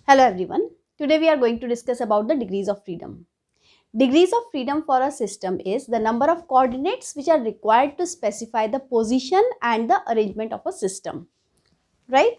Hello everyone. Today we are going to discuss about the degrees of freedom. Degrees of freedom for a system is the number of coordinates which are required to specify the position and the arrangement of a system. Right?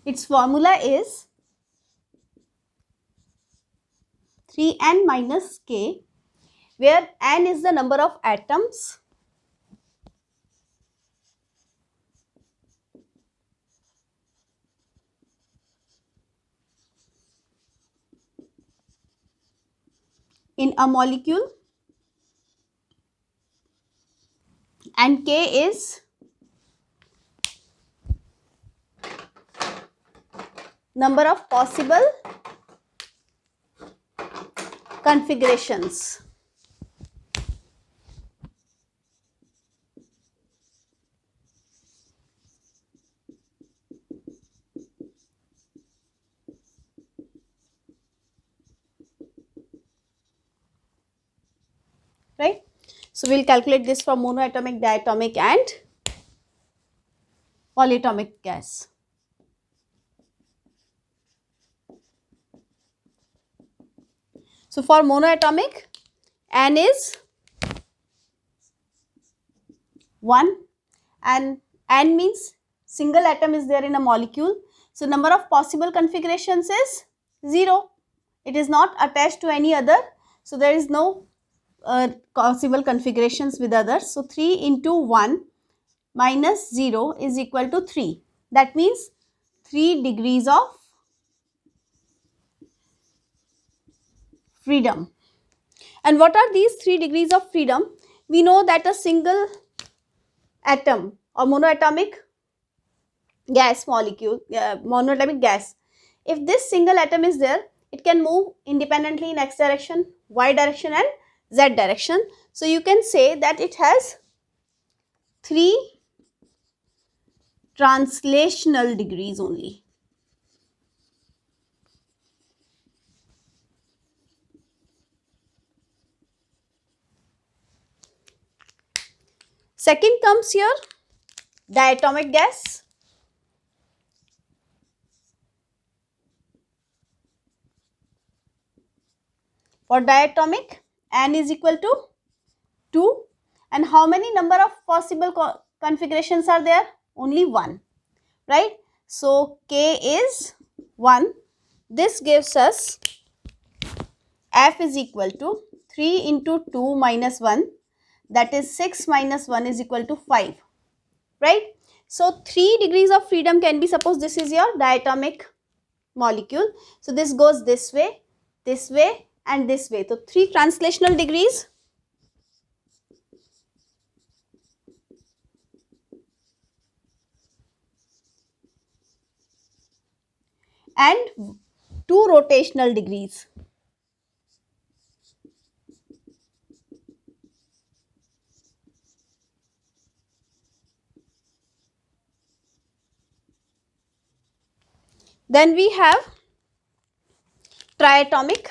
Its formula is 3n minus k, where n is the number of atoms in a molecule and k is number of possible configurations. Right? So we'll calculate this for monoatomic, diatomic and polyatomic gas. So for monoatomic, n is 1 and n means single atom is there in a molecule. So number of possible configurations is 0. It is not attached to any other. So there is no possible configurations with others. So 3 into 1 minus 0 is equal to 3. That means 3 degrees of freedom. And what are these 3 degrees of freedom? We know that a single atom or monoatomic gas molecule, monoatomic gas, if this single atom is there, it can move independently in x direction, y direction and z direction. So you can say that it has 3 translational degrees only. Second comes here diatomic gas. For diatomic, n is equal to 2. And how many number of possible configurations are there? Only 1. Right? So k is 1. This gives us F is equal to 3 into 2 minus 1, that is 6 minus 1 is equal to 5. Right? So 3 degrees of freedom can be, suppose this is your diatomic molecule. So this goes this way and this way. So 3 translational degrees. And 2 rotational degrees. Then we have triatomic.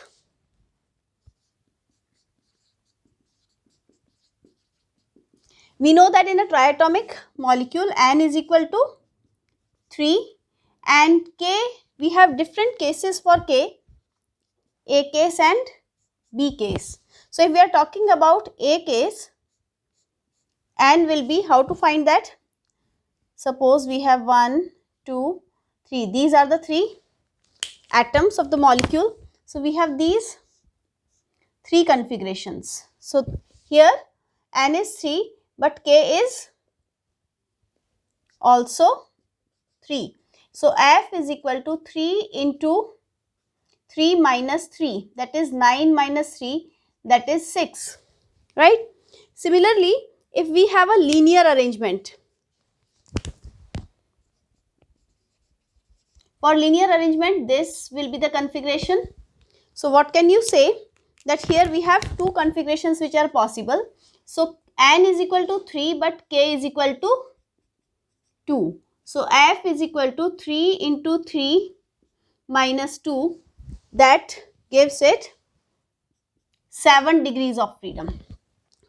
We know that in a triatomic molecule n is equal to 3 and k, we have different cases for k, A case and B case. So if we are talking about A case, n will be, how to find that? Suppose we have 1, 2, 3. These are the 3 atoms of the molecule. So we have these 3 configurations. So Here n is 3 but k is also 3. So F is equal to 3 into 3 minus 3, that is 9 minus 3, that is 6, right? Similarly, if we have a linear arrangement, for linear arrangement this will be the configuration. So what can you say? That here we have two configurations which are possible. So n is equal to 3 but k is equal to 2. So F is equal to 3 into 3 minus 2, that gives it 7 degrees of freedom,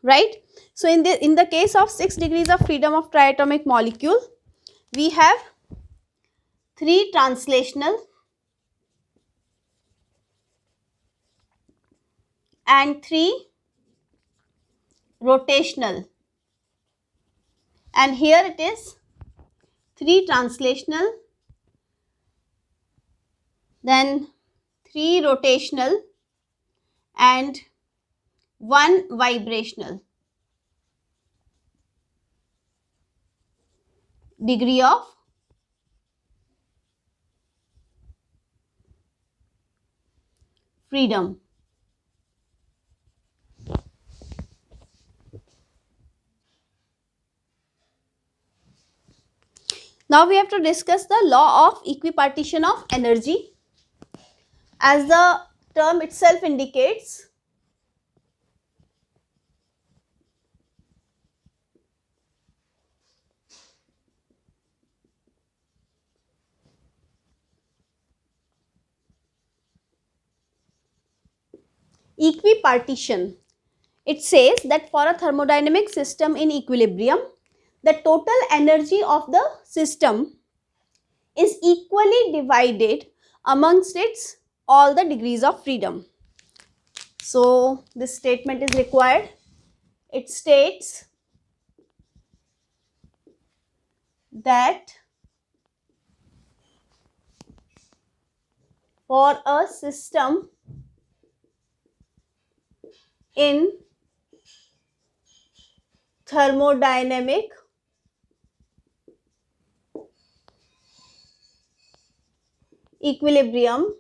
right? So in the case of 6 degrees of freedom of triatomic molecule, we have 3 translational and 3 rotational, and here it is 3 translational, then 3 rotational and 1 vibrational degree of freedom. Now we have to discuss the law of equipartition of energy. As the term itself indicates, equipartition. It says that for a thermodynamic system in equilibrium, the total energy of the system is equally divided amongst its all the degrees of freedom. So this statement is required. It states that for a system in thermodynamic equilibrium,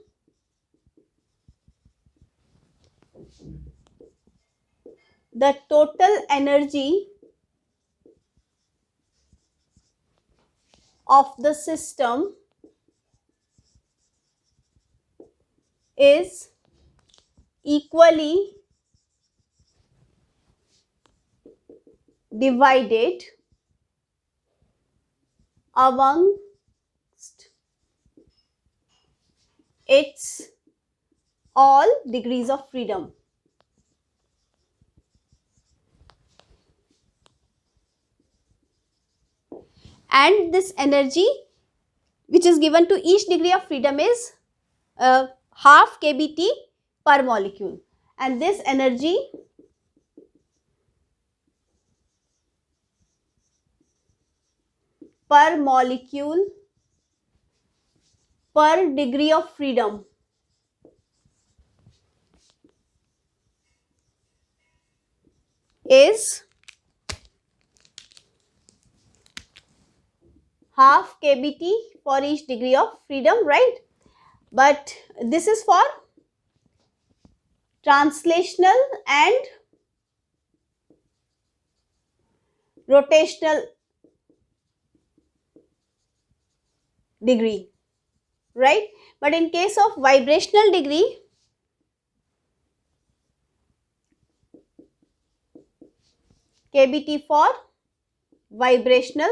the total energy of the system is equally divided amongst its all degrees of freedom. And this energy which is given to each degree of freedom is half kBT per molecule, and this energy per molecule per degree of freedom is half kBT for each degree of freedom, right? But this is for translational and rotational degree, right? But in case of vibrational degree, kBT for vibrational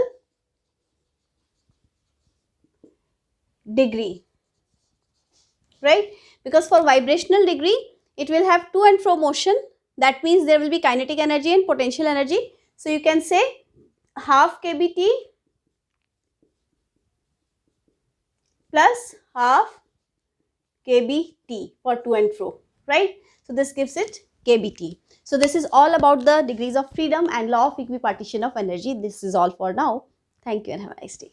degree, right? Because for vibrational degree it will have to and fro motion, that means there will be kinetic energy and potential energy. So you can say half kBT plus half kBT for to and fro, right? So this gives it kBT. So this is all about the degrees of freedom and law of equipartition of energy. This is all for now. Thank you and have a nice day.